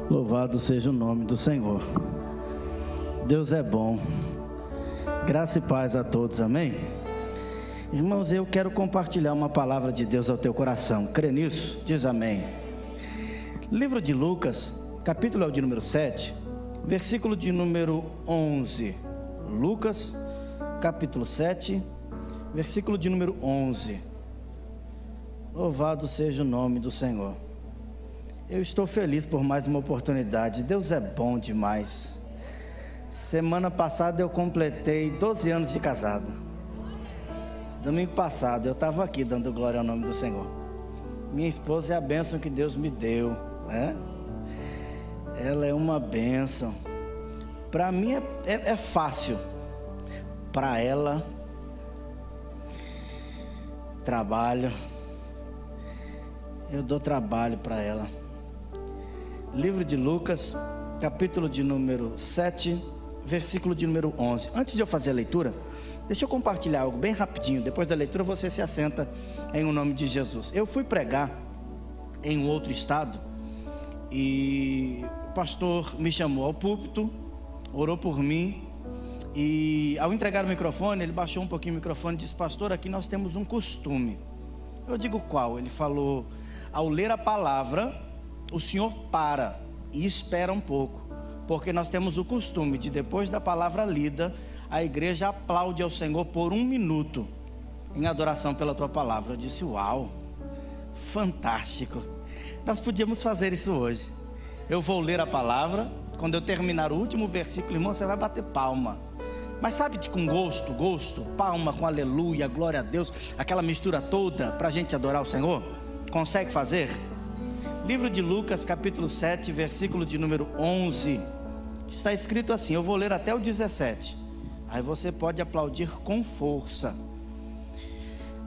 Louvado seja o nome do Senhor. Deus é bom. Graça e paz a todos, amém? Irmãos, eu quero compartilhar uma palavra de Deus ao teu coração. Crê nisso? Diz amém. Livro de Lucas, capítulo é o de número 7, versículo de número 11. Lucas, capítulo 7, versículo de número 11. Louvado seja o nome do Senhor. Eu estou feliz por mais uma oportunidade. Deus é bom demais. Semana passada eu completei 12 anos de casado. Domingo passado eu estava aqui dando glória ao nome do Senhor. Minha esposa é a bênção que Deus me deu, né? Ela é uma bênção. Para mim é fácil. Para ela, trabalho. Eu dou trabalho para ela. Livro de Lucas, capítulo de número 7, versículo de número 11. Antes de eu fazer a leitura, deixa eu compartilhar algo bem rapidinho. Depois da leitura você se assenta em o nome de Jesus. Eu fui pregar em um outro estado e o pastor me chamou ao púlpito, orou por mim e ao entregar o microfone, ele baixou um pouquinho o microfone e disse: pastor, aqui nós temos um costume. Eu digo qual? Ele falou: ao ler a palavra, o senhor para e espera um pouco, porque nós temos o costume de, depois da palavra lida, a igreja aplaude ao Senhor por 1 minuto em adoração pela tua palavra. Eu disse: uau, fantástico, nós podíamos fazer isso hoje. Eu vou ler a palavra, quando eu terminar o último versículo, irmão, você vai bater palma, mas sabe, com gosto, palma com aleluia, glória a Deus, aquela mistura toda para a gente adorar o Senhor. Consegue fazer? Livro de Lucas, capítulo 7, versículo de número 11, está escrito assim, eu vou ler até o 17, aí você pode aplaudir com força.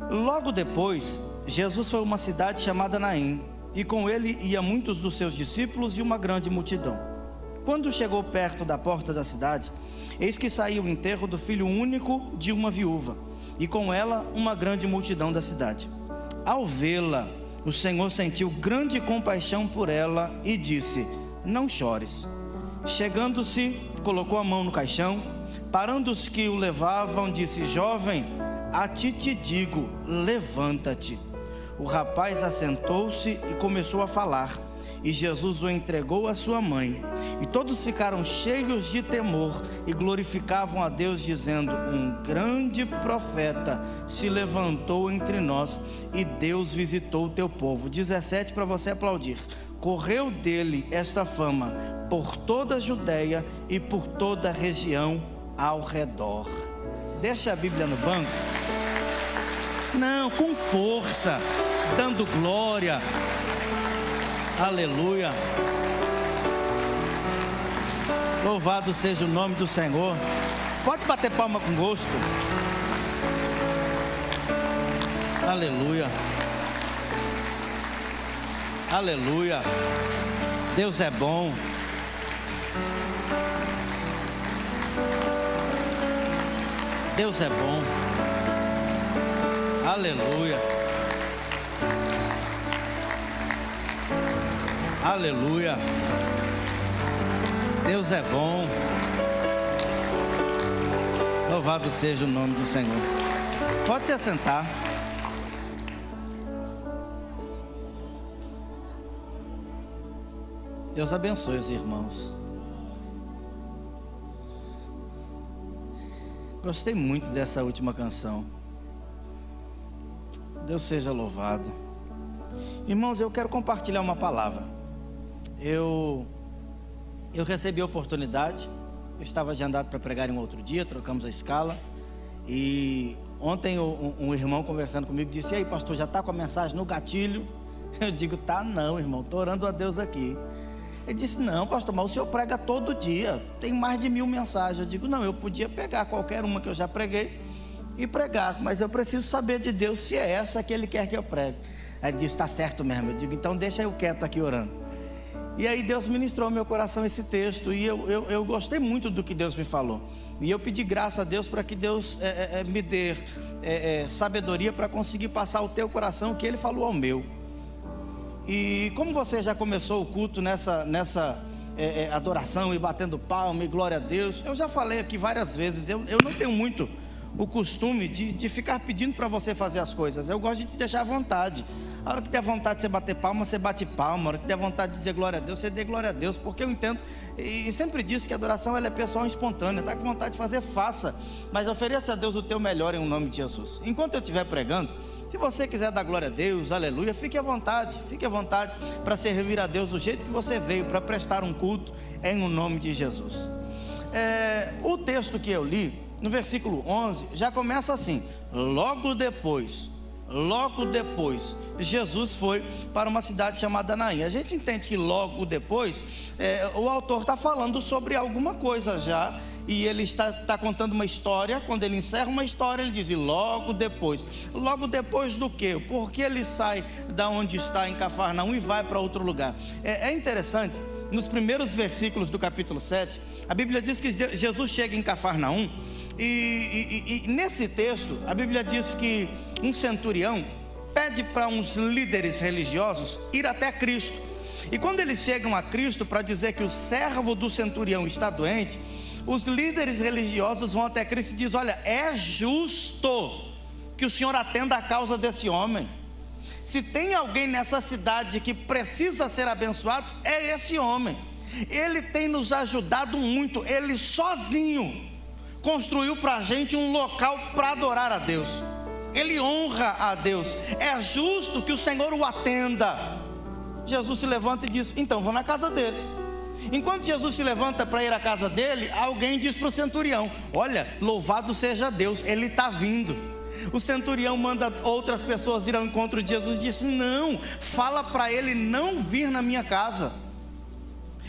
Logo depois, Jesus foi a uma cidade chamada Naim, e com ele ia muitos dos seus discípulos e uma grande multidão. Quando chegou perto da porta da cidade, eis que saiu o enterro do filho único de uma viúva, e com ela uma grande multidão da cidade. Ao vê-la, o Senhor sentiu grande compaixão por ela e disse: não chores. Chegando-se, colocou a mão no caixão, parando os que o levavam, disse: jovem, a ti te digo, levanta-te. O rapaz assentou-se e começou a falar, e Jesus o entregou à sua mãe. E todos ficaram cheios de temor e glorificavam a Deus, dizendo: um grande profeta se levantou entre nós, e Deus visitou o teu povo. 17, para você aplaudir. Correu dele esta fama por toda a Judeia e por toda a região ao redor. Deixa a Bíblia no banco. Não, com força, dando glória. Aleluia. Louvado seja o nome do Senhor. Pode bater palma com gosto. Aleluia. Aleluia. Deus é bom. Deus é bom. Aleluia. Aleluia. Deus é bom. Louvado seja o nome do Senhor. Pode se assentar. Deus abençoe os irmãos. Gostei muito dessa última canção. Deus seja louvado. Irmãos, eu quero compartilhar uma palavra. Eu recebi a oportunidade. Eu estava agendado para pregar em um outro dia, trocamos a escala. E ontem um irmão conversando comigo disse: e aí, pastor, já está com a mensagem no gatilho? Eu digo: tá não, irmão, estou orando a Deus aqui. Ele disse: não, pastor, mas o senhor prega todo dia, tem mais de 1000 mensagens. Eu digo: não, eu podia pegar qualquer uma que eu já preguei e pregar, mas eu preciso saber de Deus se é essa que Ele quer que eu pregue. Aí ele disse: está certo mesmo. Eu digo: então deixa eu quieto aqui orando. E aí Deus ministrou ao meu coração esse texto, e eu gostei muito do que Deus me falou. E eu pedi graça a Deus para que Deus me dê sabedoria para conseguir passar ao teu coração o que Ele falou ao meu. E como você já começou o culto nessa adoração e batendo palma e glória a Deus. Eu já falei aqui várias vezes, eu não tenho muito o costume de ficar pedindo para você fazer as coisas. Eu gosto de te deixar à vontade. A hora que der vontade de você bater palma, você bate palma. A hora que der vontade de dizer glória a Deus, você dê glória a Deus. Porque eu entendo, e sempre disse que a adoração ela é pessoal e espontânea. Está com vontade de fazer, faça. Mas ofereça a Deus o teu melhor em nome de Jesus. Enquanto eu estiver pregando, se você quiser dar glória a Deus, aleluia, fique à vontade para servir a Deus do jeito que você veio, para prestar um culto em nome de Jesus. O texto que eu li, no versículo 11, já começa assim: logo depois, Jesus foi para uma cidade chamada Naim. A gente entende que logo depois, o autor está falando sobre alguma coisa já, e ele está contando uma história. Quando ele encerra uma história, ele diz: e logo depois do quê? Porque ele sai da onde está em Cafarnaum e vai para outro lugar. É interessante, nos primeiros versículos do capítulo 7, a Bíblia diz que Jesus chega em Cafarnaum, e nesse texto, a Bíblia diz que um centurião pede para uns líderes religiosos ir até Cristo. E quando eles chegam a Cristo para dizer que o servo do centurião está doente, os líderes religiosos vão até Cristo e dizem: olha, é justo que o Senhor atenda a causa desse homem. Se tem alguém nessa cidade que precisa ser abençoado, é esse homem. Ele tem nos ajudado muito. Ele sozinho construiu para a gente um local para adorar a Deus. Ele honra a Deus. É justo que o Senhor o atenda. Jesus se levanta e diz: então vou na casa dele. Enquanto Jesus se levanta para ir à casa dele, alguém diz para o centurião: olha, louvado seja Deus, ele está vindo. O centurião manda outras pessoas ir ao encontro de Jesus e diz: não, fala para ele não vir na minha casa.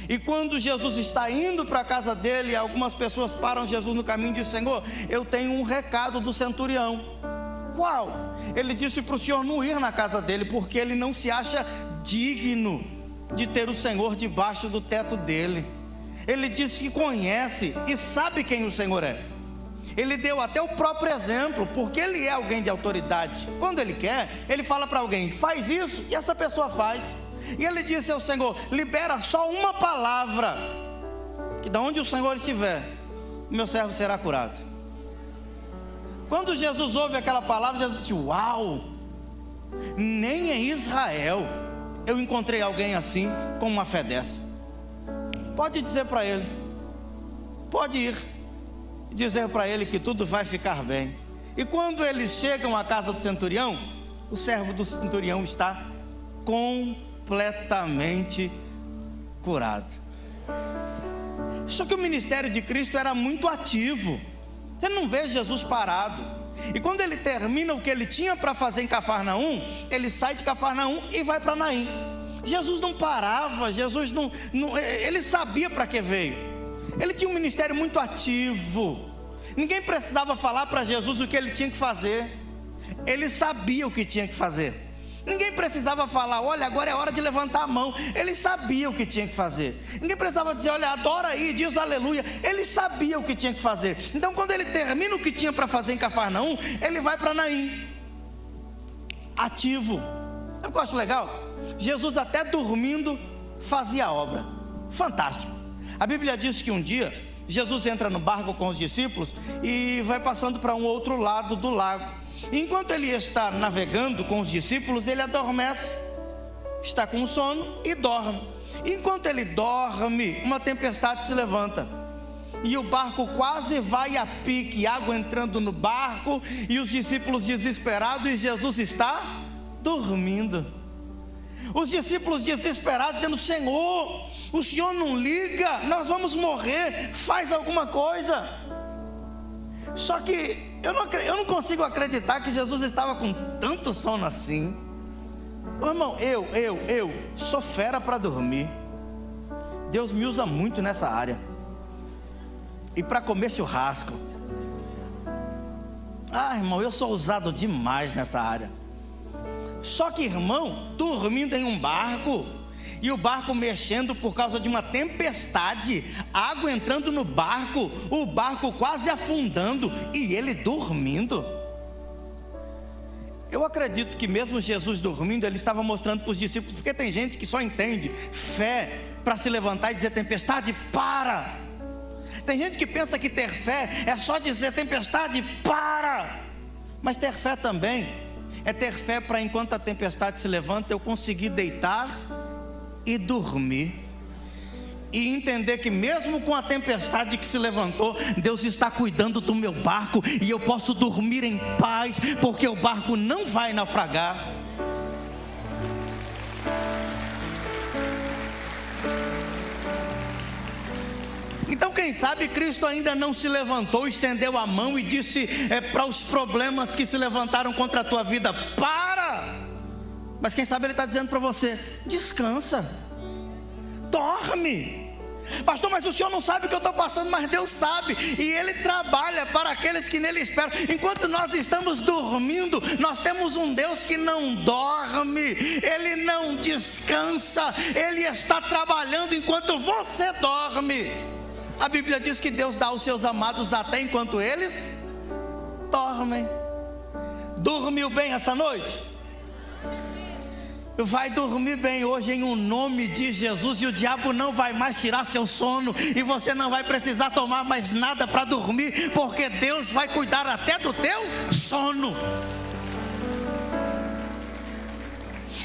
E quando Jesus está indo para a casa dele, algumas pessoas param Jesus no caminho e dizem: Senhor, eu tenho um recado do centurião. Qual? Ele disse para o Senhor não ir na casa dele, porque ele não se acha digno de ter o Senhor debaixo do teto dele. Ele disse que conhece e sabe quem o Senhor é. Ele deu até o próprio exemplo, porque ele é alguém de autoridade. Quando ele quer, ele fala para alguém: faz isso, e essa pessoa faz. E ele disse ao Senhor: libera só uma palavra, que da onde o Senhor estiver, o meu servo será curado. Quando Jesus ouve aquela palavra, Jesus disse: uau, nem em Israel eu encontrei alguém assim, com uma fé dessa. Pode dizer para ele, pode ir dizer para ele que tudo vai ficar bem. E quando eles chegam à casa do centurião, o servo do centurião está completamente curado. Só que o ministério de Cristo era muito ativo. Você não vê Jesus parado. E quando ele termina o que ele tinha para fazer em Cafarnaum, ele sai de Cafarnaum e vai para Naim. Jesus não parava, Jesus não ele sabia para que veio. Ele tinha um ministério muito ativo. Ninguém precisava falar para Jesus o que ele tinha que fazer. Ele sabia o que tinha que fazer. Ninguém precisava falar: olha, agora é hora de levantar a mão. Ele sabia o que tinha que fazer. Ninguém precisava dizer: olha, adora aí, diz aleluia. Ele sabia o que tinha que fazer. Então quando ele termina o que tinha para fazer em Cafarnaum, ele vai para Naim, ativo. Eu gosto legal, Jesus até dormindo fazia a obra. Fantástico. A Bíblia diz que um dia Jesus entra no barco com os discípulos e vai passando para um outro lado do lago. Enquanto ele está navegando com os discípulos, ele adormece, está com sono e dorme. Enquanto ele dorme, uma tempestade se levanta e o barco quase vai a pique, água entrando no barco e os discípulos desesperados, e Jesus está dormindo. Os discípulos desesperados dizendo: Senhor, o Senhor não liga, nós vamos morrer, faz alguma coisa. Só que eu não consigo acreditar que Jesus estava com tanto sono assim. Irmão, eu sou fera para dormir. Deus me usa muito nessa área. E para comer churrasco. Irmão, eu sou usado demais nessa área. Só que, irmão, dormindo em um barco, e o barco mexendo por causa de uma tempestade, água entrando no barco, o barco quase afundando, e ele dormindo. Eu acredito que mesmo Jesus dormindo, ele estava mostrando para os discípulos, porque tem gente que só entende fé para se levantar e dizer: tempestade, para. Tem gente que pensa que ter fé é só dizer: tempestade, para. Mas ter fé também é ter fé para, enquanto a tempestade se levanta, eu conseguir deitar e dormir, e entender que mesmo com a tempestade que se levantou, Deus está cuidando do meu barco, e eu posso dormir em paz, porque o barco não vai naufragar. Então, quem sabe Cristo ainda não se levantou, estendeu a mão e disse para os problemas que se levantaram contra a tua vida: para. Mas quem sabe Ele está dizendo para você: descansa, dorme. Pastor, mas o senhor não sabe o que eu estou passando. Mas Deus sabe, e Ele trabalha para aqueles que nele esperam. Enquanto nós estamos dormindo, nós temos um Deus que não dorme, Ele não descansa, Ele está trabalhando enquanto você dorme. A Bíblia diz que Deus dá aos seus amados até enquanto eles dormem. Dormiu bem essa noite? Vai dormir bem hoje em um nome de Jesus, e o diabo não vai mais tirar seu sono, e você não vai precisar tomar mais nada para dormir, porque Deus vai cuidar até do teu sono.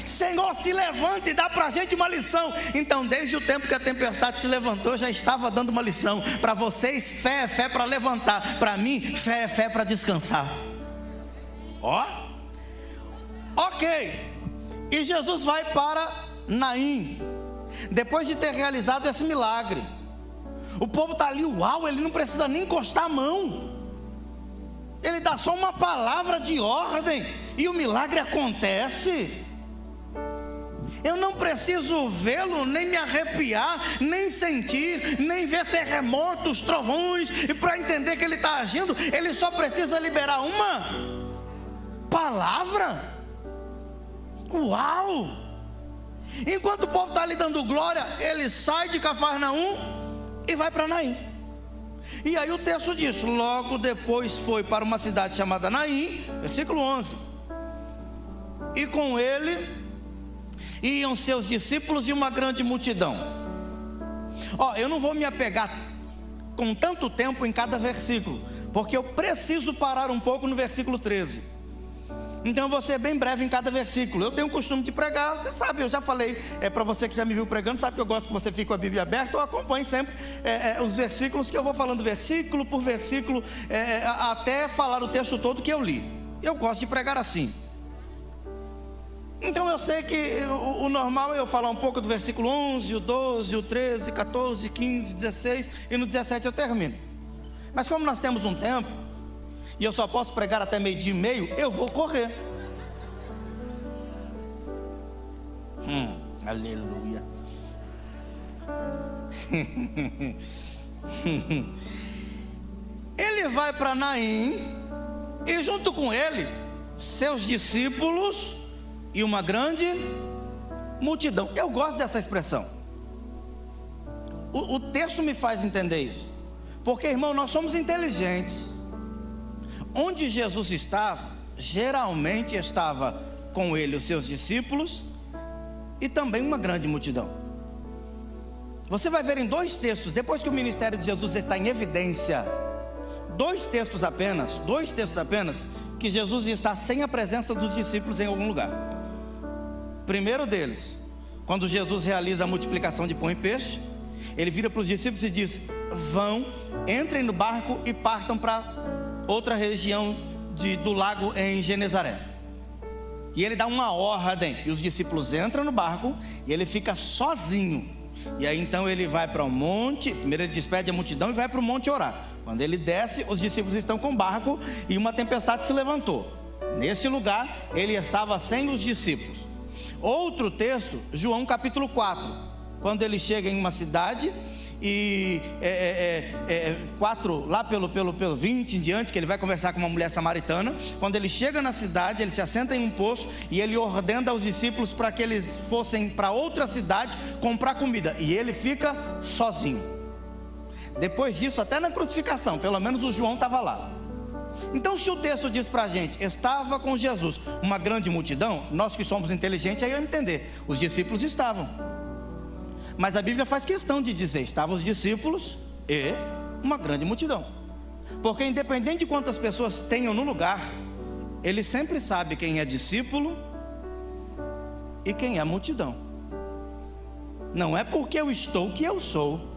Senhor, se levante e dá para a gente uma lição. Então, desde o tempo que a tempestade se levantou, eu já estava dando uma lição. Para vocês, fé é fé para levantar. Para mim, fé é fé para descansar. Ok. E Jesus vai para Naim, depois de ter realizado esse milagre. O povo está ali, uau, ele não precisa nem encostar a mão, ele dá só uma palavra de ordem e o milagre acontece. Eu não preciso vê-lo, nem me arrepiar, nem sentir, nem ver terremotos, trovões, e para entender que ele está agindo, ele só precisa liberar uma palavra. Uau! Enquanto o povo está ali dando glória, ele sai de Cafarnaum e vai para Naim. E aí o texto diz: logo depois foi para uma cidade chamada Naim, versículo 11. E com ele iam seus discípulos e uma grande multidão. Eu não vou me apegar com tanto tempo em cada versículo, porque eu preciso parar um pouco no versículo 13. Então eu vou ser bem breve em cada versículo. Eu tenho o costume de pregar, você sabe, eu já falei, para você que já me viu pregando, sabe que eu gosto que você fique com a Bíblia aberta. Eu acompanho sempre os versículos, que eu vou falando versículo por versículo, até falar o texto todo que eu li. Eu gosto de pregar assim. Então eu sei que o normal é eu falar um pouco do versículo 11, o 12, o 13, 14, 15, 16, e no 17 eu termino. Mas como nós temos um tempo, e eu só posso pregar até 12:30, eu vou correr. Aleluia. Ele vai para Naim, e junto com ele, seus discípulos e uma grande multidão. Eu gosto dessa expressão. O texto me faz entender isso, porque, irmão, nós somos inteligentes. Onde Jesus estava, geralmente estava com ele os seus discípulos e também uma grande multidão. Você vai ver em dois textos, depois que o ministério de Jesus está em evidência, dois textos apenas, que Jesus está sem a presença dos discípulos em algum lugar. Primeiro deles, quando Jesus realiza a multiplicação de pão e peixe, ele vira para os discípulos e diz: vão, entrem no barco e partam para outra região do lago em Genezaré. E ele dá uma ordem, e os discípulos entram no barco, e ele fica sozinho. E aí então ele vai para o monte, primeiro ele despede a multidão e vai para o monte orar. Quando ele desce, os discípulos estão com o barco, e uma tempestade se levantou. Neste lugar, ele estava sem os discípulos. Outro texto, João capítulo 4, quando ele chega em uma cidade, e 4, lá pelo 20 em diante, que ele vai conversar com uma mulher samaritana. Quando ele chega na cidade, ele se assenta em um poço, e ele ordena aos discípulos para que eles fossem para outra cidade comprar comida, e ele fica sozinho. Depois disso, até na crucificação, pelo menos o João estava lá. Então, se o texto diz para a gente: estava com Jesus uma grande multidão, nós que somos inteligentes, aí eu entender, os discípulos estavam. Mas a Bíblia faz questão de dizer: estavam os discípulos e uma grande multidão. Porque independente de quantas pessoas tenham no lugar, ele sempre sabe quem é discípulo e quem é multidão. Não é porque eu estou que eu sou.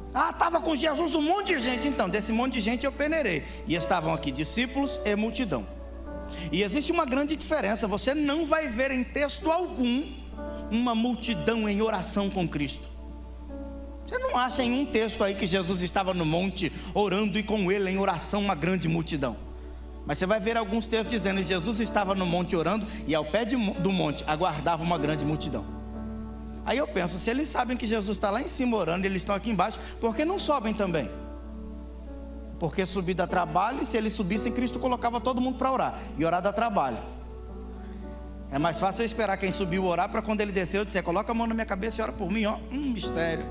Estava com Jesus um monte de gente. Então, desse monte de gente eu peneirei. E estavam aqui discípulos e multidão. E existe uma grande diferença. Você não vai ver em texto algum uma multidão em oração com Cristo. Você não acha em um texto aí que Jesus estava no monte orando e com ele em oração uma grande multidão. Mas você vai ver alguns textos dizendo que Jesus estava no monte orando e ao pé do monte aguardava uma grande multidão. Aí eu penso, se eles sabem que Jesus está lá em cima orando e eles estão aqui embaixo, por que não sobem também? Porque subir dá trabalho, e se eles subissem, Cristo colocava todo mundo para orar. E orar dá trabalho. É mais fácil eu esperar quem subiu orar, para quando ele desceu eu dizer: coloca a mão na minha cabeça e ora por mim, ó. Mistério.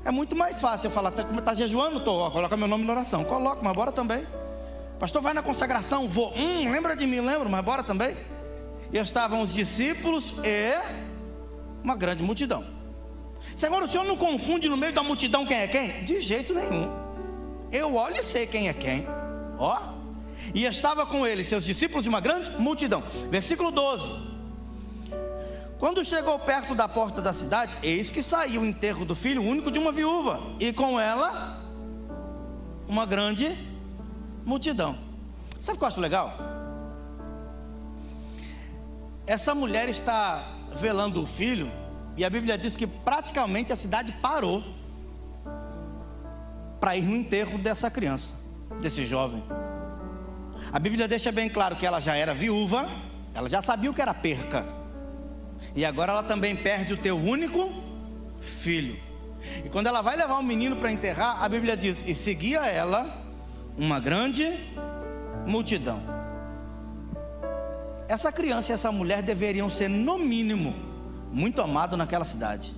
É muito mais fácil eu falar: está jejuando? Estou, coloca meu nome na oração. Coloca, mas bora também. Pastor, vai na consagração? Vou. Lembra de mim? Lembro, mas bora também. E estavam os discípulos e uma grande multidão. Senhor, o Senhor não confunde no meio da multidão quem é quem? De jeito nenhum. Eu olho e sei quem é quem. Ó. E estava com ele seus discípulos e uma grande multidão. Versículo 12. Quando chegou perto da porta da cidade, eis que saiu o enterro do filho único de uma viúva, e com ela uma grande multidão. Sabe o que eu acho legal? Essa mulher está velando o filho, e a Bíblia diz que praticamente a cidade parou para ir no enterro dessa criança, desse jovem. A Bíblia deixa bem claro que ela já era viúva, ela já sabia o que era perca, e agora ela também perde o teu único filho. E quando ela vai levar o menino para enterrar, a Bíblia diz: e seguia ela uma grande multidão. Essa criança e essa mulher deveriam ser, no mínimo, muito amados naquela cidade.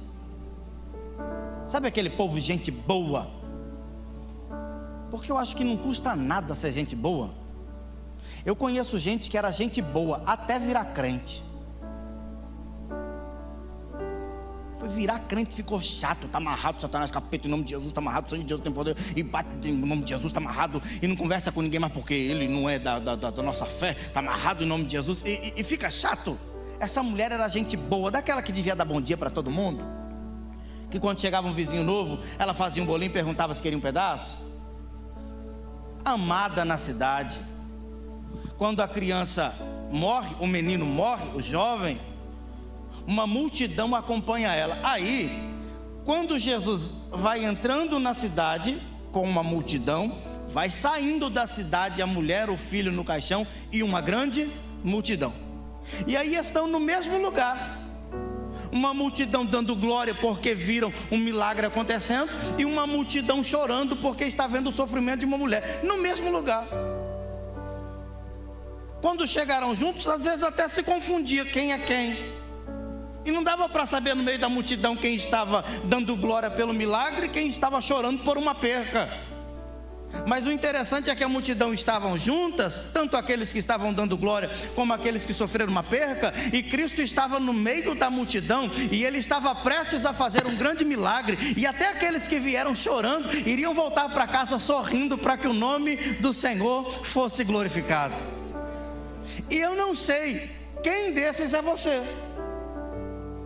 Sabe aquele povo gente boa? Porque eu acho que não custa nada ser gente boa. Eu conheço gente que era gente boa até virar crente. Foi virar crente, ficou chato, está amarrado, Satanás, capeta, em nome de Jesus, está amarrado, o sangue de Jesus tem poder, e bate em nome de Jesus, está amarrado, e não conversa com ninguém mais porque ele não é da nossa fé, está amarrado em nome de Jesus, e fica chato. Essa mulher era gente boa, daquela que devia dar bom dia para todo mundo, que quando chegava um vizinho novo, ela fazia um bolinho e perguntava se queria um pedaço. Amada na cidade. Quando a criança morre, o menino morre, o jovem, uma multidão acompanha ela. Aí, quando Jesus vai entrando na cidade com uma multidão, vai saindo da cidade a mulher, o filho no caixão e uma grande multidão. E aí estão no mesmo lugar, uma multidão dando glória porque viram um milagre acontecendo, e uma multidão chorando porque está vendo o sofrimento de uma mulher, no mesmo lugar. Quando chegaram juntos, às vezes até se confundia quem é quem, e não dava para saber no meio da multidão quem estava dando glória pelo milagre e quem estava chorando por uma perca. Mas o interessante é que a multidão estavam juntas, tanto aqueles que estavam dando glória como aqueles que sofreram uma perca, e Cristo estava no meio da multidão, e ele estava prestes a fazer um grande milagre, e até aqueles que vieram chorando iriam voltar para casa sorrindo, para que o nome do Senhor fosse glorificado. E eu não sei quem desses é você.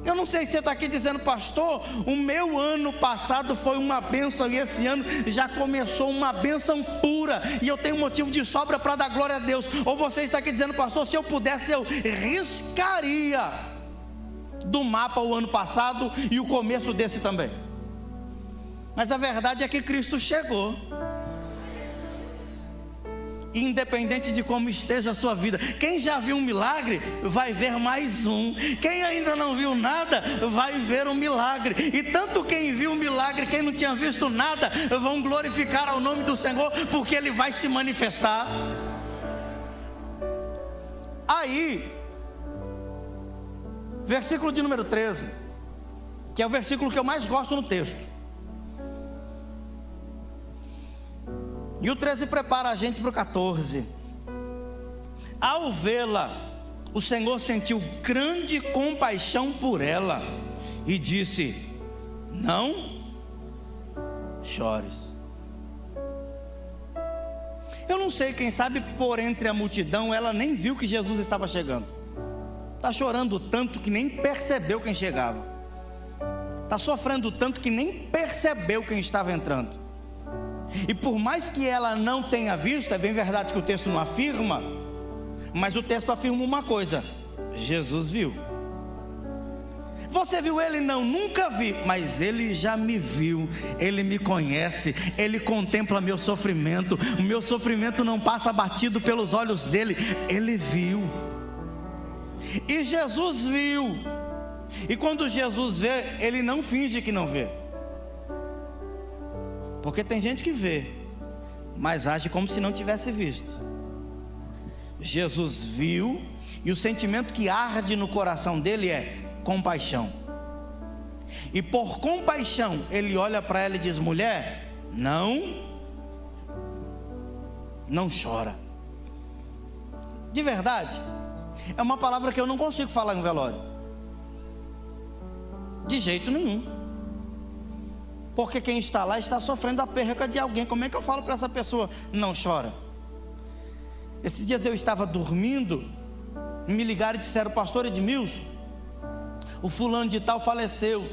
Eu não sei se você está aqui dizendo: pastor, o meu ano passado foi uma bênção e esse ano já começou uma bênção pura e eu tenho motivo de sobra para dar glória a Deus. Ou você está aqui dizendo: pastor, se eu pudesse eu riscaria do mapa o ano passado e o começo desse também. Mas a verdade é que Cristo chegou. Independente de como esteja a sua vida, quem já viu um milagre vai ver mais um, quem ainda não viu nada vai ver um milagre, e tanto quem viu um milagre, quem não tinha visto nada, vão glorificar ao nome do Senhor, porque Ele vai se manifestar. Aí, versículo de número 13, que é o versículo que eu mais gosto no texto. E o 13 prepara a gente para o 14. Ao vê-la, o Senhor sentiu grande compaixão por ela e disse: não chores. Eu não sei, quem sabe por entre a multidão ela nem viu que Jesus estava chegando. Está chorando tanto que nem percebeu quem chegava. Está sofrendo tanto que nem percebeu quem estava entrando. E por mais que ela não tenha visto, é bem verdade que o texto não afirma, mas o texto afirma uma coisa: Jesus viu. Você viu ele? Não, nunca vi, mas ele já me viu, ele me conhece, ele contempla meu sofrimento, o meu sofrimento não passa batido pelos olhos dele, ele viu. E Jesus viu. E quando Jesus vê, ele não finge que não vê, porque tem gente que vê, mas age como se não tivesse visto. Jesus viu, e o sentimento que arde no coração dele é compaixão. E por compaixão ele olha para ela e diz: mulher, não chora. De verdade, é uma palavra que eu não consigo falar em velório, de jeito nenhum, porque quem está lá está sofrendo a perca de alguém. Como é que eu falo para essa pessoa: não chora? Esses dias eu estava dormindo, me ligaram e disseram: pastor Edmilson, o fulano de tal faleceu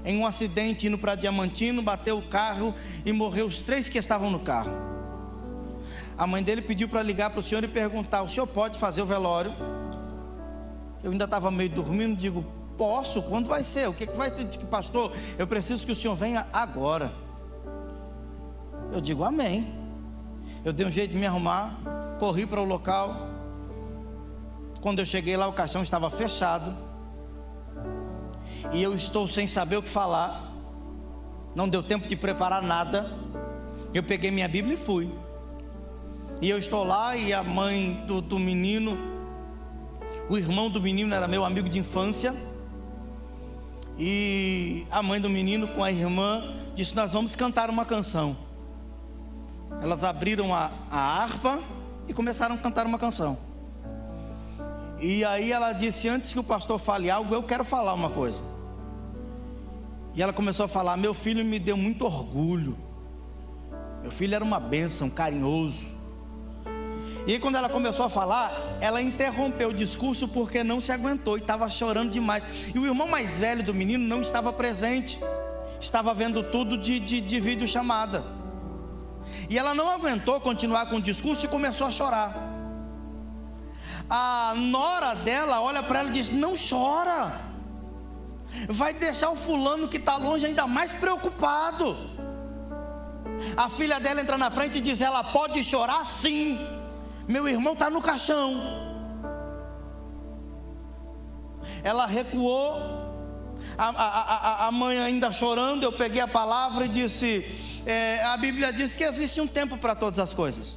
em um acidente indo para Diamantino, bateu o carro e morreu os 3 que estavam no carro. A mãe dele pediu para ligar para o senhor e perguntar: o senhor pode fazer o velório? Eu ainda estava meio dormindo, digo: posso, quando vai ser? O que vai ser? Pastor, eu preciso que o senhor venha agora. Eu digo: amém. Eu dei um jeito de me arrumar, corri para o local. Quando eu cheguei lá, o caixão estava fechado, e eu estou sem saber o que falar. Não deu tempo de preparar nada. Eu peguei minha Bíblia e fui. E eu estou lá, e a mãe do menino, o irmão do menino era meu amigo de infância, e a mãe do menino com a irmã disse: nós vamos cantar uma canção. Elas abriram a harpa e começaram a cantar uma canção. E aí ela disse: antes que o pastor fale algo, eu quero falar uma coisa. E ela começou a falar: meu filho me deu muito orgulho, meu filho era uma bênção, carinhoso. E aí, quando ela começou a falar, ela interrompeu o discurso porque não se aguentou e estava chorando demais. E o irmão mais velho do menino não estava presente, estava vendo tudo de videochamada. E ela não aguentou continuar com o discurso e começou a chorar. A nora dela olha para ela e diz: não chora, vai deixar o fulano que está longe ainda mais preocupado. A filha dela entra na frente e diz: ela pode chorar sim, meu irmão está no caixão. Ela recuou, a mãe ainda chorando. Eu peguei a palavra e disse: a Bíblia diz que existe um tempo para todas as coisas.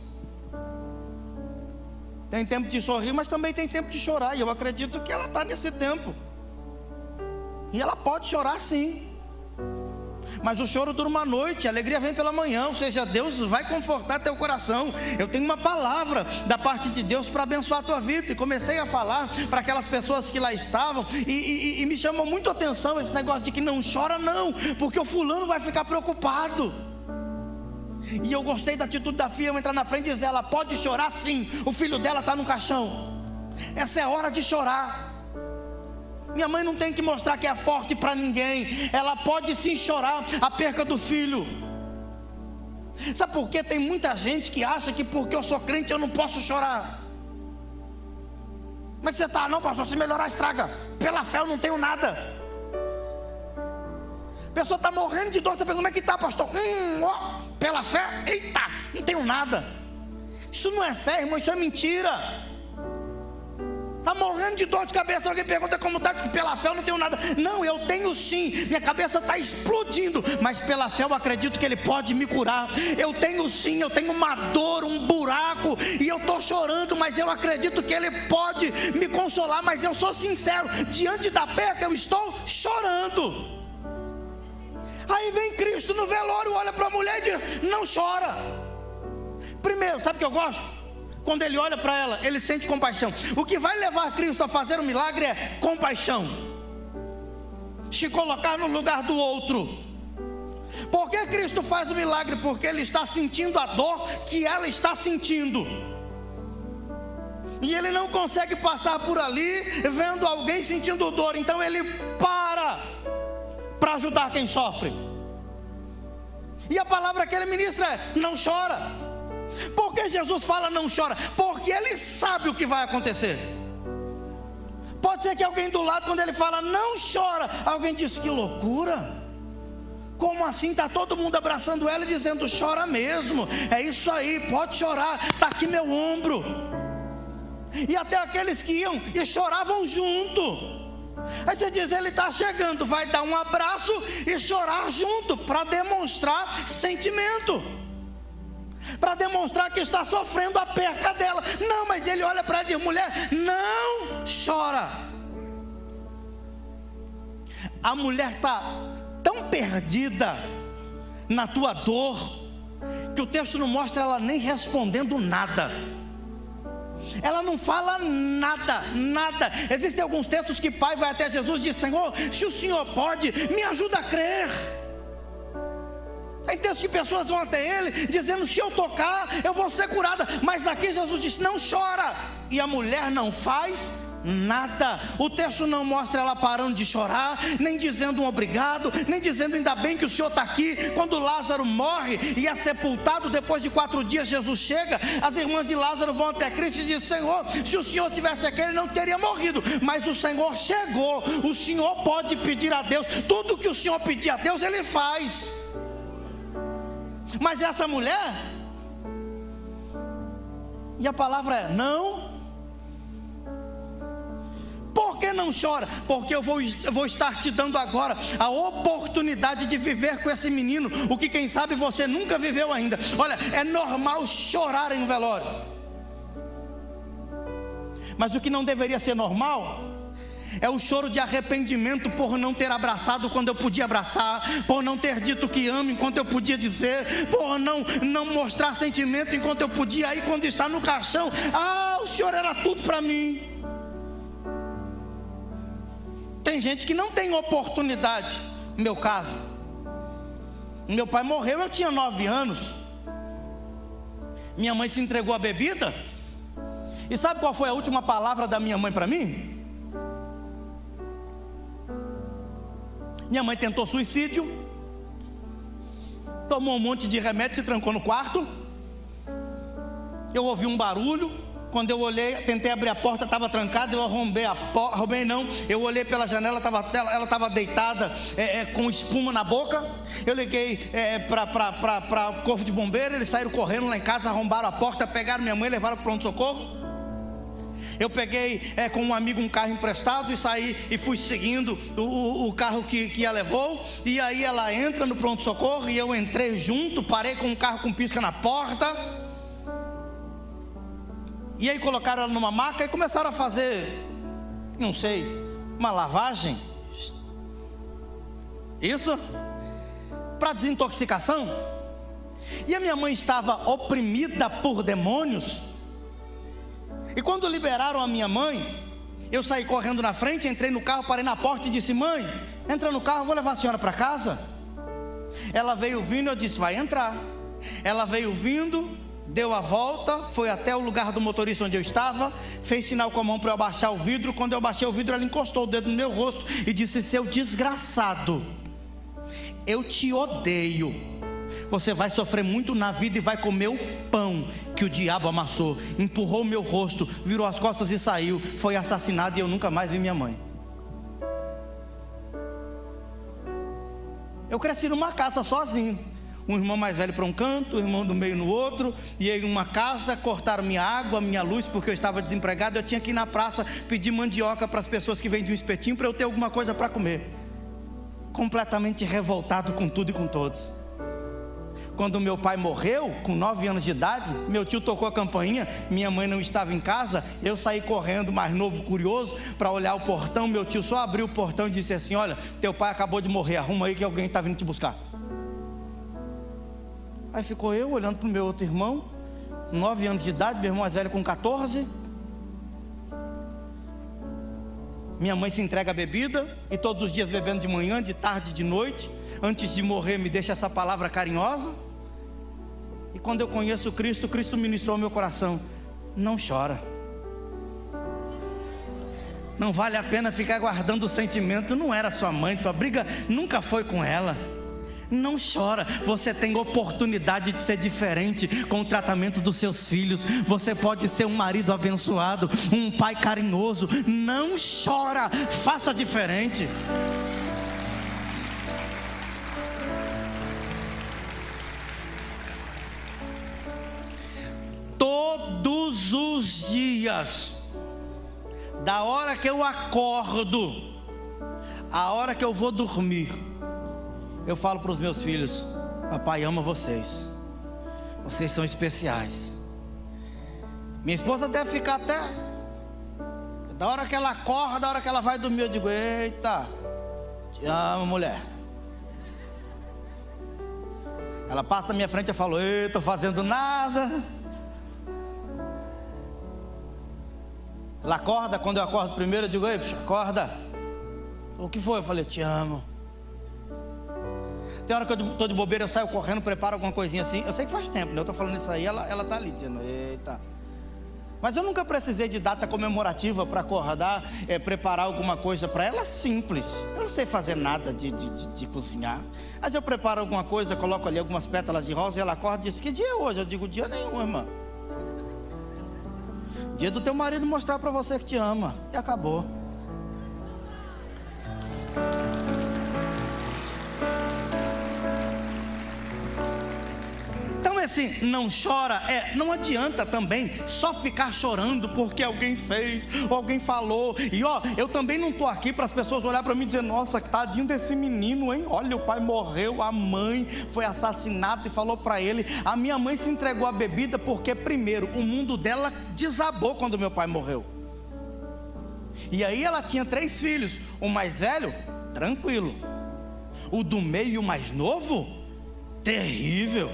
Tem tempo de sorrir, mas também tem tempo de chorar. E eu acredito que ela está nesse tempo, e ela pode chorar sim. Mas o choro dura uma noite, a alegria vem pela manhã. Ou seja, Deus vai confortar teu coração. Eu tenho uma palavra da parte de Deus para abençoar a tua vida. E comecei a falar para aquelas pessoas que lá estavam, e me chamou muito a atenção esse negócio de que não chora não, porque o fulano vai ficar preocupado. E eu gostei da atitude da filha, eu entrar na frente e dizer: ela pode chorar sim, o filho dela está no caixão. Essa é a hora de chorar. Minha mãe não tem que mostrar que é forte para ninguém. Ela pode sim chorar a perca do filho. Sabe por quê? Tem muita gente que acha que porque eu sou crente eu não posso chorar. Como é que você está? Não, pastor, se melhorar estraga. Pela fé eu não tenho nada. A pessoa está morrendo de dor, você pergunta: como é que está, pastor? Pela fé, eita, não tenho nada. Isso não é fé, irmão, isso é mentira. Está morrendo de dor de cabeça, alguém pergunta como está, diz que pela fé eu não tenho nada. Não, eu tenho sim, minha cabeça está explodindo, mas pela fé eu acredito que Ele pode me curar. Eu tenho sim, eu tenho uma dor, um buraco, e eu estou chorando, mas eu acredito que Ele pode me consolar. Mas eu sou sincero, diante da perca eu estou chorando. Aí vem Cristo no velório, olha para a mulher e diz: não chora. Primeiro, sabe o que eu gosto? Quando ele olha para ela, ele sente compaixão. O que vai levar Cristo a fazer um milagre é compaixão, se colocar no lugar do outro. Por que Cristo faz o milagre? Porque ele está sentindo a dor que ela está sentindo, e ele não consegue passar por ali vendo alguém sentindo dor. Então ele para ajudar quem sofre. E a palavra que ele ministra é: não chora. Por que Jesus fala não chora? Porque ele sabe o que vai acontecer. Pode ser que alguém do lado, quando ele fala não chora, alguém diz: que loucura, como assim? Está todo mundo abraçando ela e dizendo: chora mesmo, é isso aí, pode chorar, está aqui meu ombro. E até aqueles que iam e choravam junto. Aí você diz: ele está chegando, vai dar um abraço e chorar junto, para demonstrar sentimento, para demonstrar que está sofrendo a perca dela. Não, mas ele olha para ela e diz: mulher, não chora. A mulher está tão perdida na tua dor, que o texto não mostra ela nem respondendo nada. Ela não fala nada. Existem alguns textos que pai vai até Jesus e diz: Senhor, se o Senhor pode, me ajuda a crer. Tem textos que pessoas vão até ele dizendo: se eu tocar, eu vou ser curada. Mas aqui Jesus disse: não chora. E a mulher não faz nada. O texto não mostra ela parando de chorar, nem dizendo um obrigado, nem dizendo ainda bem que o Senhor está aqui. Quando Lázaro morre e é sepultado, depois de 4 dias Jesus chega, as irmãs de Lázaro vão até Cristo e dizem: Senhor, se o Senhor tivesse aqui, ele não teria morrido, mas o Senhor chegou. O Senhor pode pedir a Deus, tudo que o Senhor pedir a Deus, ele faz. Mas essa mulher, e a palavra é não. Por que não chora? Porque eu vou estar te dando agora a oportunidade de viver com esse menino o que quem sabe você nunca viveu ainda. Olha, é normal chorar em um velório, mas o que não deveria ser normal é o choro de arrependimento por não ter abraçado quando eu podia abraçar, por não ter dito que amo enquanto eu podia dizer, por não mostrar sentimento enquanto eu podia. Aí quando está no caixão: ah, o Senhor era tudo para mim. Tem gente que não tem oportunidade. No meu caso, meu pai morreu, eu tinha 9 anos. Minha mãe se entregou à bebida. E sabe qual foi a última palavra da minha mãe para mim? Minha mãe tentou suicídio, tomou um monte de remédio, se trancou no quarto. Eu ouvi um barulho. Quando eu olhei, tentei abrir a porta, estava trancada. Eu arrombei a porta, eu olhei pela janela, ela estava deitada com espuma na boca. Eu liguei para o corpo de bombeiro, eles saíram correndo lá em casa, arrombaram a porta, pegaram minha mãe e levaram para o pronto-socorro. Eu peguei com um amigo um carro emprestado e saí e fui seguindo o carro que a levou. E aí ela entra no pronto-socorro e eu entrei junto, parei com um carro com pisca na porta. E aí colocaram ela numa maca e começaram a fazer, não sei, uma lavagem. Isso, para desintoxicação. E a minha mãe estava oprimida por demônios. E quando liberaram a minha mãe, eu saí correndo na frente, entrei no carro, parei na porta e disse: mãe, entra no carro, vou levar a senhora para casa. Ela veio vindo, eu disse: vai entrar. Ela veio vindo, deu a volta, foi até o lugar do motorista onde eu estava, fez sinal com a mão para eu abaixar o vidro. Quando eu abaixei o vidro, ela encostou o dedo no meu rosto e disse: seu desgraçado, eu te odeio. Você vai sofrer muito na vida e vai comer o pão que o diabo amassou. Empurrou o meu rosto, virou as costas e saiu. Foi assassinado e eu nunca mais vi minha mãe. Eu cresci numa casa sozinho. Um irmão mais velho para um canto, um irmão do meio no outro. E aí uma casa, cortaram minha água, minha luz, porque eu estava desempregado. Eu tinha que ir na praça pedir mandioca para as pessoas que vendem um espetinho, para eu ter alguma coisa para comer. Completamente revoltado com tudo e com todos. Quando meu pai morreu, com 9 anos de idade, meu tio tocou a campainha, minha mãe não estava em casa. Eu saí correndo, mais novo, curioso, para olhar o portão. Meu tio só abriu o portão e disse assim: olha, teu pai acabou de morrer, arruma aí que alguém está vindo te buscar. Aí ficou eu olhando para o meu outro irmão, 9 anos de idade, meu irmão mais velho com 14. Minha mãe se entrega à bebida, e todos os dias bebendo de manhã, de tarde, de noite. Antes de morrer me deixa essa palavra carinhosa. E quando eu conheço Cristo, Cristo ministrou ao meu coração: não chora. Não vale a pena ficar guardando o sentimento. Não era sua mãe, tua briga nunca foi com ela. Não chora, você tem oportunidade de ser diferente com o tratamento dos seus filhos. Você pode ser um marido abençoado, um pai carinhoso. Não chora, faça diferente. Todos os dias, da hora que eu acordo, a hora que eu vou dormir, eu falo para os meus filhos: papai ama vocês, vocês são especiais. Minha esposa deve ficar até, da hora que ela acorda, da hora que ela vai dormir, eu digo: eita, te amo, mulher. Ela passa na minha frente, eu falo: ei, estou fazendo nada. Ela acorda, quando eu acordo primeiro, eu digo: ei, bicho, acorda. O que foi? Eu falei: te amo. Tem hora que eu estou de bobeira, eu saio correndo, preparo alguma coisinha assim. Eu sei que faz tempo, né? Eu estou falando isso aí, ela está ali dizendo: eita. Mas eu nunca precisei de data comemorativa para acordar, preparar alguma coisa para ela. Simples. Eu não sei fazer nada de cozinhar. Mas eu preparo alguma coisa, coloco ali algumas pétalas de rosa, e ela acorda e diz: que dia é hoje? Eu digo: dia nenhum, irmã. Dia do teu marido mostrar para você que te ama. E acabou. Então assim, não chora, não adianta também só ficar chorando porque alguém fez ou alguém falou. E eu também não estou aqui para as pessoas olhar para mim e dizer: nossa, tadinho desse menino, hein? Olha, o pai morreu, a mãe foi assassinada, e falou para ele. A minha mãe se entregou à bebida porque, primeiro, o mundo dela desabou quando meu pai morreu. E aí ela tinha 3 filhos. O mais velho, tranquilo. O do meio, o mais novo, terrível.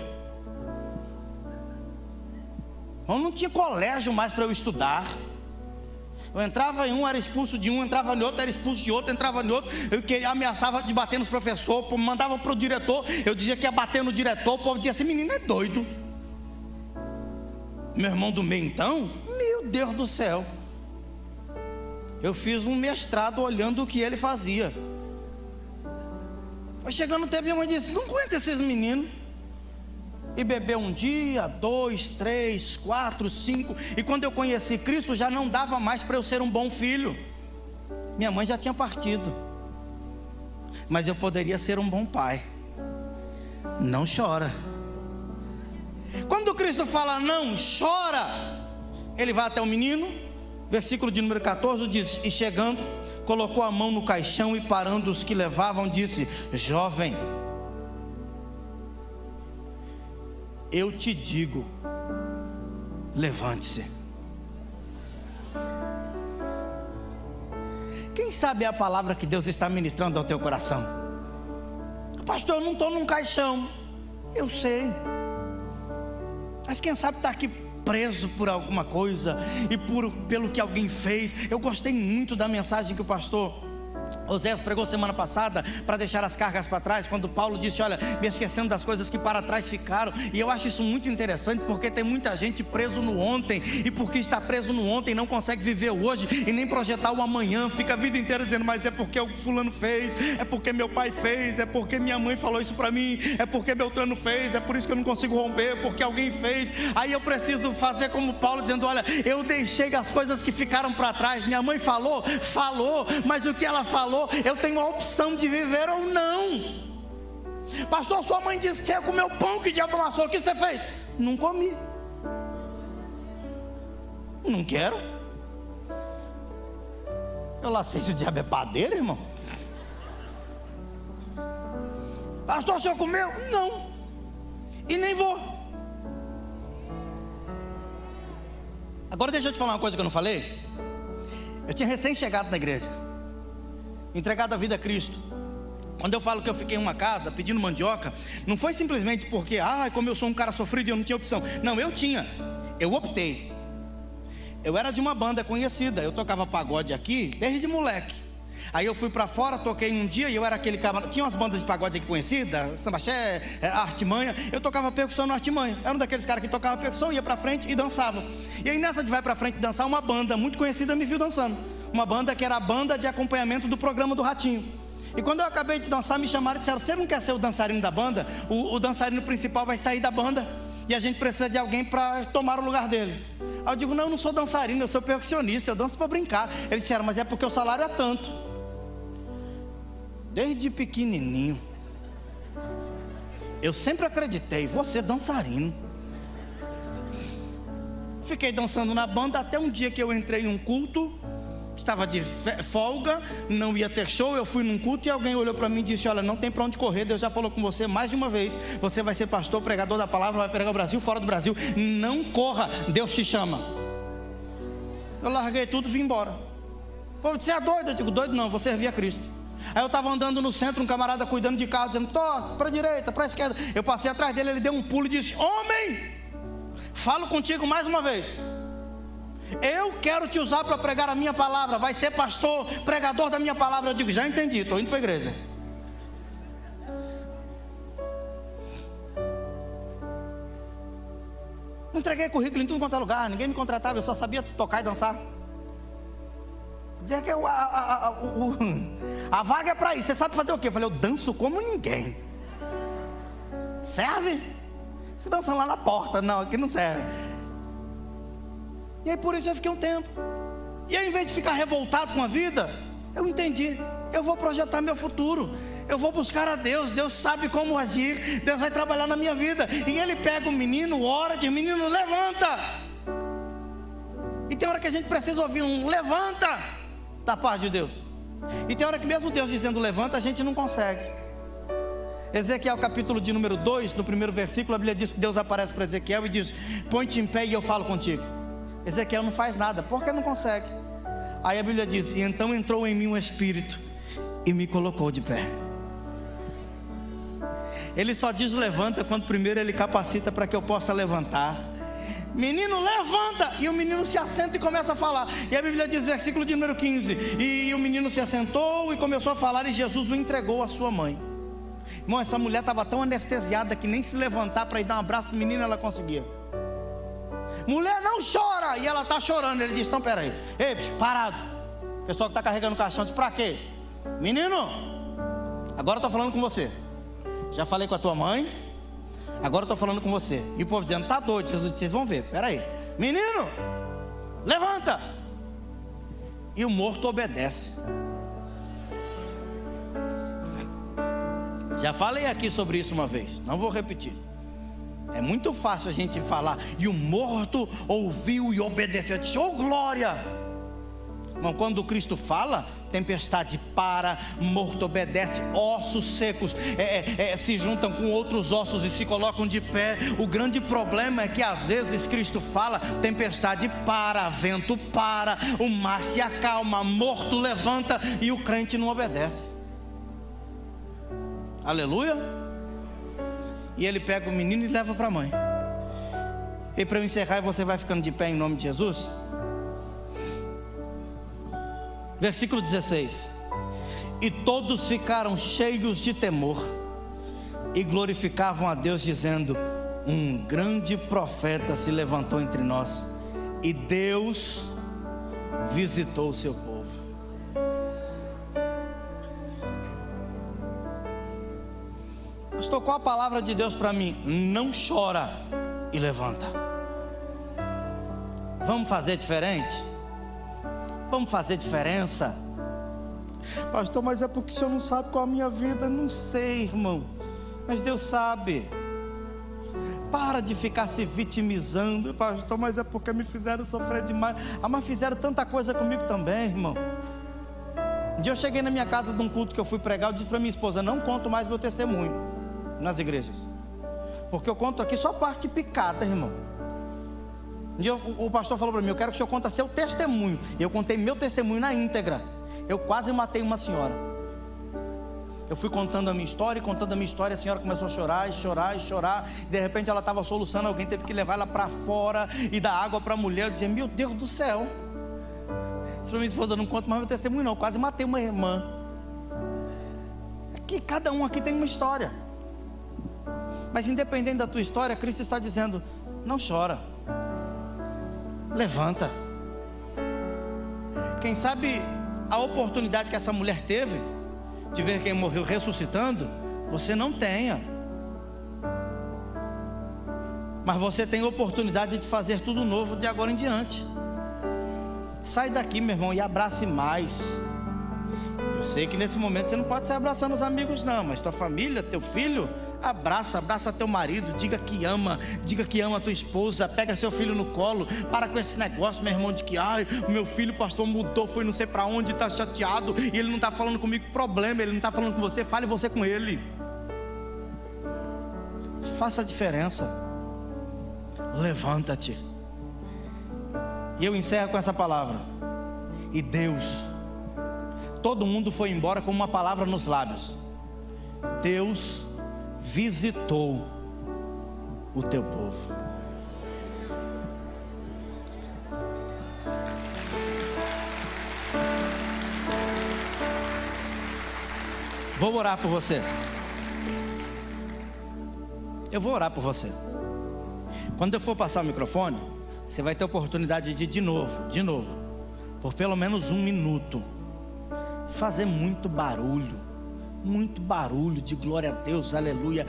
Eu não tinha colégio mais para eu estudar. Eu entrava em um, era expulso de um, entrava em outro, era expulso de outro, entrava em outro. Eu ameaçava de bater nos professores, mandava para o diretor. Eu dizia que ia bater no diretor. O povo dizia: esse menino é doido. Meu irmão do meio, então, meu Deus do céu, eu fiz um mestrado olhando o que ele fazia. Foi chegando o tempo, minha mãe disse: não aguenta esses meninos. E bebeu um dia, 2, 3, 4, 5. E quando eu conheci Cristo, já não dava mais para eu ser um bom filho. Minha mãe já tinha partido, mas eu poderia ser um bom pai. Não chora. Quando Cristo fala não chora, ele vai até o menino. Versículo de número 14 diz: e chegando, colocou a mão no caixão, e parando os que levavam, disse: jovem, eu te digo, levante-se. Quem sabe é a palavra que Deus está ministrando ao teu coração? Pastor, eu não estou num caixão. Eu sei, mas quem sabe está aqui preso por alguma coisa, e pelo que alguém fez. Eu gostei muito da mensagem que o pastor Oséias pregou semana passada, para deixar as cargas para trás, quando Paulo disse: olha, me esquecendo das coisas que para trás ficaram. E eu acho isso muito interessante, porque tem muita gente preso no ontem, e porque está preso no ontem não consegue viver o hoje e nem projetar o amanhã. Fica a vida inteira dizendo: mas é porque o fulano fez, é porque meu pai fez, é porque minha mãe falou isso para mim, é porque Beltrano fez, é por isso que eu não consigo romper, porque alguém fez. Aí eu preciso fazer como Paulo, dizendo: olha, eu deixei as coisas que ficaram para trás. Minha mãe falou, mas o que ela falou, eu tenho a opção de viver ou não. Pastor, sua mãe disse que você ia comer o pão que o diabo amassou, o que você fez? Não comi. Não quero. Eu lá sei se o diabo é padeiro, irmão. Pastor, o senhor comeu? Não. E nem vou. Agora deixa eu te falar uma coisa que eu não falei. Eu tinha recém chegado na igreja, entregado a vida a Cristo. Quando eu falo que eu fiquei em uma casa pedindo mandioca, não foi simplesmente porque, como eu sou um cara sofrido e eu não tinha opção. Não, eu tinha. eu optei. Eu era de uma banda conhecida, eu tocava pagode aqui desde moleque. Aí eu fui pra fora, toquei um dia e eu era aquele cara. Tinha umas bandas de pagode aqui conhecidas, Sambaxé, Artimanha. Eu tocava percussão no Artimanha. Era um daqueles caras que tocava percussão, ia pra frente e dançava. E aí nessa de vai pra frente dançar, uma banda muito conhecida me viu dançando. Uma banda que era a banda de acompanhamento do programa do Ratinho. E quando eu acabei de dançar, me chamaram e disseram: você não quer ser o dançarino da banda? O dançarino principal vai sair da banda e a gente precisa de alguém para tomar o lugar dele. Aí eu digo: não, eu não sou dançarino, eu sou percussionista, eu danço para brincar. Eles disseram: mas é porque o salário é tanto. Desde pequenininho eu sempre acreditei, vou ser dançarino. Fiquei dançando na banda até um dia que eu entrei em um culto. Estava de folga, não ia ter show. Eu fui num culto e alguém olhou para mim e disse: olha, não tem para onde correr, Deus já falou com você mais de uma vez. Você vai ser pastor, pregador da palavra, vai pregar o Brasil, fora do Brasil. Não corra, Deus te chama. Eu larguei tudo e vim embora. O povo disse: é doido? Eu digo: doido não, vou servir a Cristo. Aí eu estava andando no centro, um camarada cuidando de carro, dizendo: torce para a direita, para a esquerda. Eu passei atrás dele, ele deu um pulo e disse: homem, falo contigo mais uma vez. Eu quero te usar para pregar a minha palavra. Vai ser pastor, pregador da minha palavra. Eu digo: já entendi, estou indo para a igreja. Entreguei currículo em tudo quanto é lugar. Ninguém me contratava, eu só sabia tocar e dançar. Dizer que a vaga é para isso. Você sabe fazer o quê? Eu falei: eu danço como ninguém. Serve? Você dançando lá na porta. Não, aqui não serve. E aí por isso eu fiquei um tempo. E aí, em vez de ficar revoltado com a vida, eu entendi: eu vou projetar meu futuro, eu vou buscar a Deus. Deus sabe como agir, Deus vai trabalhar na minha vida. E Ele pega o menino, ora, diz: menino, levanta. E tem hora que a gente precisa ouvir um levanta da parte de Deus. E tem hora que mesmo Deus dizendo levanta, a gente não consegue. Ezequiel capítulo de número 2, no primeiro versículo, a Bíblia diz que Deus aparece para Ezequiel e diz: põe-te em pé e eu falo contigo. Ezequiel não faz nada, porque não consegue. Aí a Bíblia diz: e então entrou em mim um espírito e me colocou de pé. Ele só diz levanta quando primeiro ele capacita para que eu possa levantar. Menino, levanta! E o menino se assenta e começa a falar. E a Bíblia diz, versículo de número 15: e o menino se assentou e começou a falar, e Jesus o entregou à sua mãe. Irmão, essa mulher estava tão anestesiada que nem se levantar para ir dar um abraço para o menino ela conseguia. Mulher, não chora! E ela está chorando. Ele diz: então peraí, ei, parado. O pessoal que está carregando o caixão diz: para quê? Menino, agora eu estou falando com você. Já falei com a tua mãe, agora eu estou falando com você. E o povo dizendo: tá doido. Jesus disse: vocês vão ver, peraí. Menino, levanta. E o morto obedece. Já falei aqui sobre isso uma vez, não vou repetir. É muito fácil a gente falar: e o morto ouviu e obedeceu. Eu disse: oh glória! Mas quando Cristo fala, tempestade para, morto obedece, ossos secos se juntam com outros ossos e se colocam de pé. O grande problema é que às vezes Cristo fala, tempestade para, vento para, o mar se acalma, morto levanta, e o crente não obedece. Aleluia! E ele pega o menino e leva para a mãe. E para eu encerrar, você vai ficando de pé em nome de Jesus. Versículo 16: e todos ficaram cheios de temor e glorificavam a Deus, dizendo: um grande profeta se levantou entre nós, e Deus visitou o seu povo. Pastor, qual a palavra de Deus para mim? Não chora e levanta. Vamos fazer diferente? Vamos fazer diferença? Pastor, mas é porque o senhor não sabe qual a minha vida. Não sei, irmão, mas Deus sabe. Para de ficar se vitimizando. Pastor, mas é porque me fizeram sofrer demais. Mas fizeram tanta coisa comigo também, irmão. Um dia eu cheguei na minha casa de um culto que eu fui pregar. Eu disse para minha esposa: não conto mais meu testemunho nas igrejas, porque eu conto aqui só parte picada, irmão. Um dia o pastor falou para mim: eu quero que o senhor conte seu testemunho. E eu contei meu testemunho na íntegra. Eu quase matei uma senhora. Eu fui contando a minha história, a senhora começou a chorar, e chorar, e chorar. De repente ela estava soluçando, alguém teve que levar ela para fora e dar água para a mulher. Eu dizia, meu Deus do céu. Disse para minha esposa, não conto mais meu testemunho não, quase matei uma irmã. É que cada um aqui tem uma história. Mas independente da tua história, Cristo está dizendo, não chora. Levanta. Quem sabe a oportunidade que essa mulher teve de ver quem morreu ressuscitando, você não tenha. Mas você tem a oportunidade de fazer tudo novo de agora em diante. Sai daqui, meu irmão, e abrace mais. Eu sei que nesse momento você não pode sair abraçando os amigos não, mas tua família, teu filho, abraça teu marido, diga que ama a tua esposa, pega seu filho no colo, para com esse negócio, meu irmão, de que o meu filho, pastor, mudou, foi não sei para onde, está chateado, e ele não está falando comigo problema, ele não está falando com você, fale você com ele. Faça a diferença. Levanta-te. E eu encerro com essa palavra. E Deus, todo mundo foi embora com uma palavra nos lábios. Deus visitou o teu povo. Vou orar por você. Eu vou orar por você. Quando eu for passar o microfone, você vai ter a oportunidade de novo, por pelo menos 1 minuto, fazer muito barulho de glória a Deus, aleluia,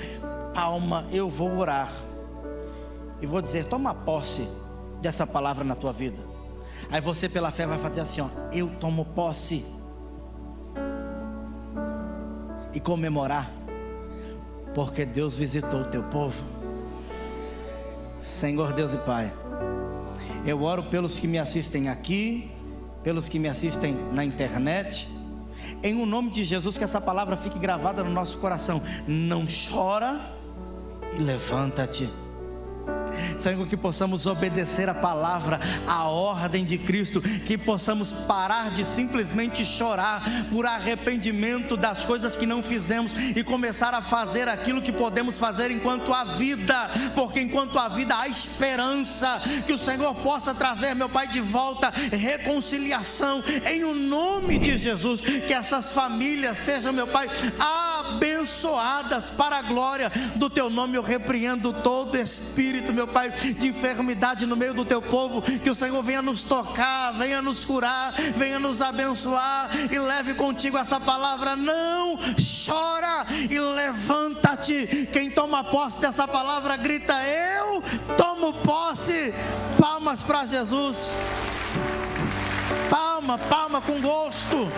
palma. Eu vou orar e vou dizer, toma posse dessa palavra na tua vida. Aí você pela fé vai fazer assim, eu tomo posse, e comemorar, porque Deus visitou o teu povo. Senhor Deus e Pai, eu oro pelos que me assistem aqui, pelos que me assistem na internet, em o nome de Jesus, que essa palavra fique gravada no nosso coração. Não chora e levanta-te. Senhor, que possamos obedecer a palavra, a ordem de Cristo, que possamos parar de simplesmente chorar por arrependimento das coisas que não fizemos e começar a fazer aquilo que podemos fazer enquanto há vida, porque enquanto há vida há esperança. Que o Senhor possa trazer, meu Pai, de volta reconciliação, em o nome de Jesus. Que essas famílias sejam, meu Pai, abençoadas para a glória do Teu nome. Eu repreendo todo espírito, meu Pai, de enfermidade no meio do Teu povo. Que o Senhor venha nos tocar, venha nos curar, venha nos abençoar, e leve contigo essa palavra. Não chora e levanta-te. Quem toma posse dessa palavra grita, eu tomo posse. Palmas para Jesus. Palma com gosto.